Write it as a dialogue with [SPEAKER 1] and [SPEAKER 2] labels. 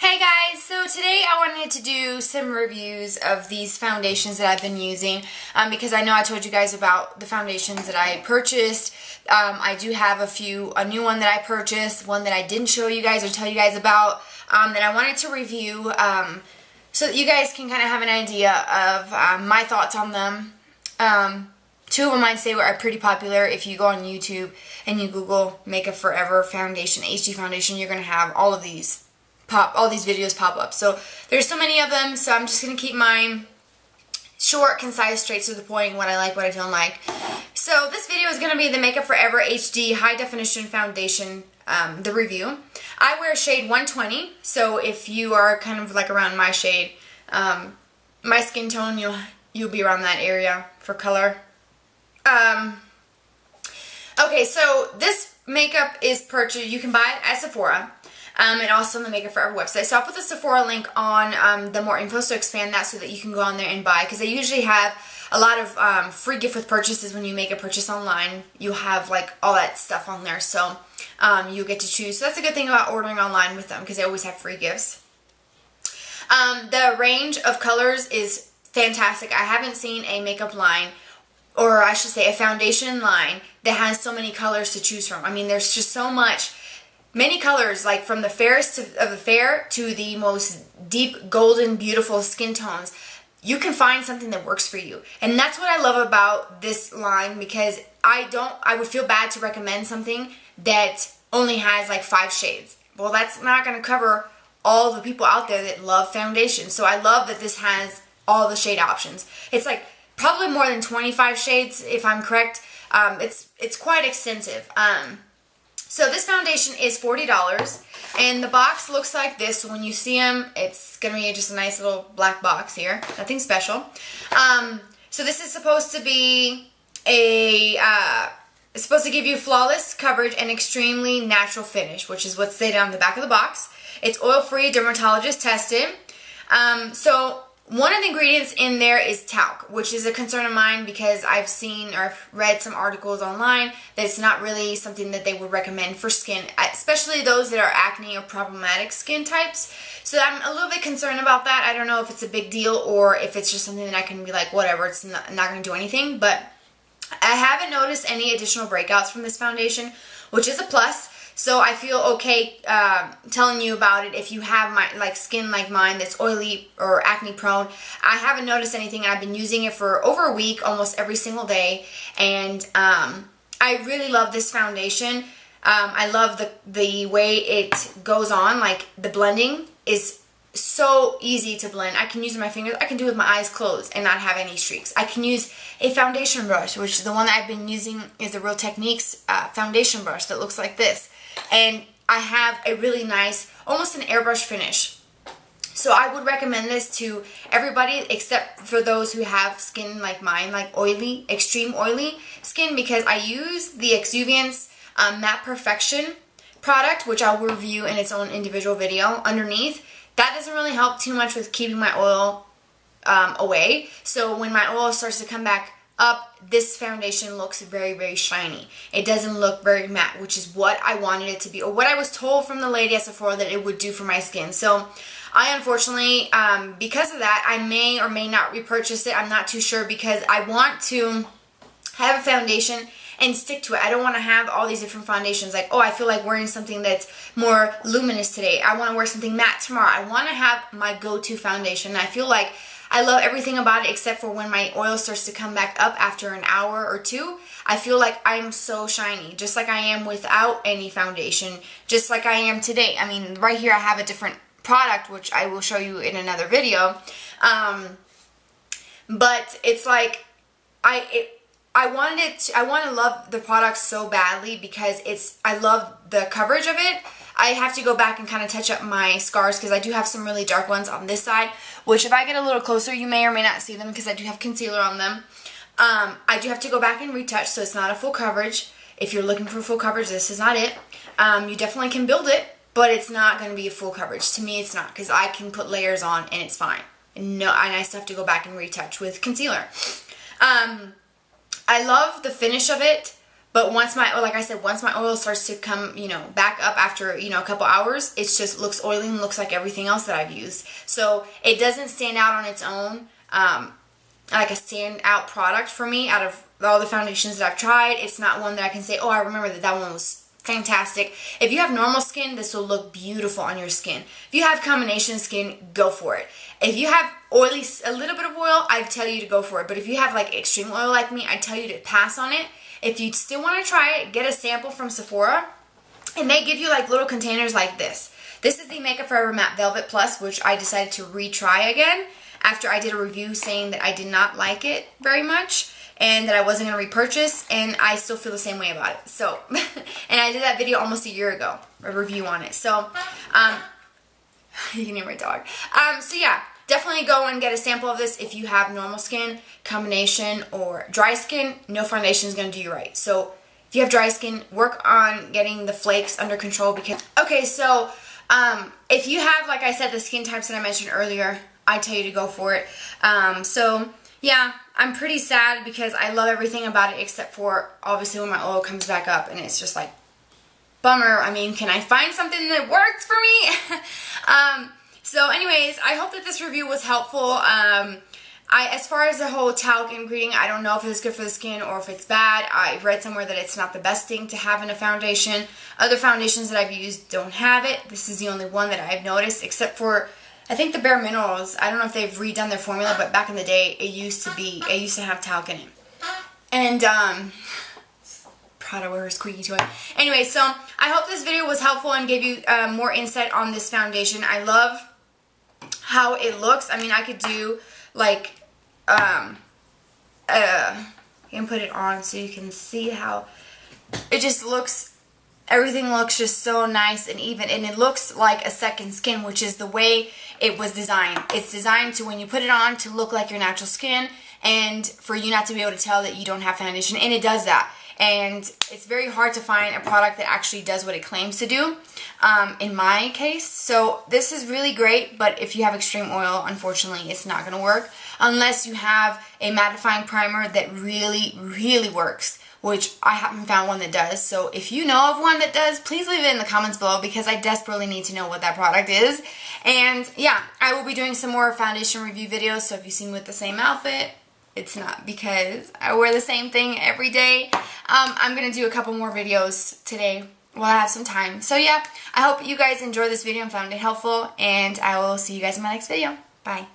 [SPEAKER 1] Hey guys, so today I wanted to do some reviews of these foundations that I've been using because I know I told you guys about the foundations that I purchased. I do have a new one that I purchased, one that I didn't show you guys or tell you guys about that I wanted to review so that you guys can kind of have an idea of my thoughts on them. Two of them I'd say are pretty popular. If you go on YouTube and you Google Makeup Forever Foundation, HD Foundation, you're going to have all these videos pop up. So there's so many of them, so I'm just going to keep mine short, concise, straight to the point, what I like, what I don't like. So this video is going to be the Makeup Forever HD High Definition Foundation, the review. I wear shade 120, so if you are kind of like around my shade, my skin tone, you'll be around that area for color. Okay, so this makeup is purchased, you can buy it at Sephora. And also on the Makeup Forever website. So I'll put the Sephora link on the more info to expand that so that you can go on there and buy. Because they usually have a lot of free gift with purchases when you make a purchase online. You have like all that stuff on there. So you get to choose. So that's a good thing about ordering online with them because they always have free gifts. The range of colors is fantastic. I haven't seen a makeup line, or I should say a foundation line, that has so many colors to choose from. I mean, there's just so many colors, like from the fairest of the fair to the most deep golden beautiful skin tones. You can find something that works for you, and that's what I love about this line, because I would feel bad to recommend something that only has like 5 shades. Well, that's not going to cover all the people out there that love foundation. So I love that this has all the shade options. It's like probably more than 25 shades if I'm correct. It's quite extensive. So this foundation is $40, and the box looks like this. So when you see them, it's going to be just a nice little black box here. Nothing special. So this is supposed to be it's supposed to give you flawless coverage and extremely natural finish, which is what's stated on the back of the box. It's oil-free, dermatologist tested. So one of the ingredients in there is talc, which is a concern of mine because I've seen or I've read some articles online that it's not really something that they would recommend for skin, especially those that are acne or problematic skin types. So I'm a little bit concerned about that. I don't know if it's a big deal or if it's just something that I can be like, whatever, it's not going to do anything. But I haven't noticed any additional breakouts from this foundation, which is a plus. So I feel okay telling you about it if you have skin like mine that's oily or acne prone. I haven't noticed anything, and I've been using it for over a week, almost every single day. And I really love this foundation. I love the way it goes on. Like the blending is so easy to blend. I can use my fingers. I can do it with my eyes closed and not have any streaks. I can use a foundation brush, which the one that I've been using is the Real Techniques foundation brush that looks like this. And I have a really nice, almost an airbrush finish. So I would recommend this to everybody except for those who have skin like mine, like oily, extreme oily skin, because I use the Exuviance Matte Perfection product, which I'll review in its own individual video underneath. That doesn't really help too much with keeping my oil away. So when my oil starts to come back up, this foundation looks very, very shiny. It doesn't look very matte, which is what I wanted it to be, or what I was told from the lady at Sephora that it would do for my skin. So I unfortunately, because of that, I may or may not repurchase it. I'm not too sure, because I want to have a foundation and stick to it. I don't want to have all these different foundations. Like, oh, I feel like wearing something that's more luminous today. I want to wear something matte tomorrow. I want to have my go-to foundation. And I feel like I love everything about it except for when my oil starts to come back up after an hour or two. I feel like I'm so shiny, just like I am without any foundation, just like I am today. I mean, right here I have a different product, which I will show you in another video. But it's like, I want to love the product so badly because I love the coverage of it. I have to go back and kind of touch up my scars because I do have some really dark ones on this side, which if I get a little closer, you may or may not see them because I do have concealer on them. I do have to go back and retouch, so it's not a full coverage. If you're looking for full coverage, this is not it. You definitely can build it, but it's not going to be a full coverage. To me, it's not, because I can put layers on and it's fine. No, and I still have to go back and retouch with concealer. I love the finish of it, But once like I said, once my oil starts to come, back up after, a couple hours, it just looks oily and looks like everything else that I've used. So it doesn't stand out on its own, like a standout product for me out of all the foundations that I've tried. It's not one that I can say, oh, I remember that one was fantastic. If you have normal skin, this will look beautiful on your skin. If you have combination skin, go for it. If you have oily, a little bit of oil, I'd tell you to go for it. But if you have like extreme oil like me, I'd tell you to pass on it. If you still want to try it, get a sample from Sephora, and they give you like little containers like this. This is the Makeup Forever Matte Velvet Plus, which I decided to retry again after I did a review saying that I did not like it very much and that I wasn't going to repurchase, and I still feel the same way about it. So, and I did that video almost a year ago, a review on it. So, you can hear my dog. So yeah, definitely go and get a sample of this if you have normal skin, combination, or dry skin. No foundation is going to do you right. So, if you have dry skin, work on getting the flakes under control because, okay, so, if you have, like I said, the skin types that I mentioned earlier, I tell you to go for it. So, yeah, I'm pretty sad because I love everything about it except for obviously when my oil comes back up and it's just like, bummer. I mean, can I find something that works for me? So anyways, I hope that this review was helpful. As far as the whole talc ingredient, I don't know if it's good for the skin or if it's bad. I read somewhere that it's not the best thing to have in a foundation. Other foundations that I've used don't have it. This is the only one that I've noticed, except for I think the Bare Minerals. I don't know if they've redone their formula, but back in the day, it used to have talc in it. And proud of her squeaky toy. Anyway, so I hope this video was helpful and gave you more insight on this foundation. I love how it looks. I mean, I could do like you can put it on so you can see how it just looks. Everything looks just so nice and even, and it looks like a second skin, which is the way it was designed. It's designed to, when you put it on, to look like your natural skin and for you not to be able to tell that you don't have foundation, and it does that. And it's very hard to find a product that actually does what it claims to do, in my case. So this is really great, but if you have extreme oil, unfortunately, it's not going to work unless you have a mattifying primer that really, really works, which I haven't found one that does. So if you know of one that does, please leave it in the comments below because I desperately need to know what that product is. And yeah, I will be doing some more foundation review videos, so if you see me with the same outfit, it's not because I wear the same thing every day. I'm going to do a couple more videos today while I have some time. So yeah, I hope you guys enjoyed this video and found it helpful, and I will see you guys in my next video. Bye.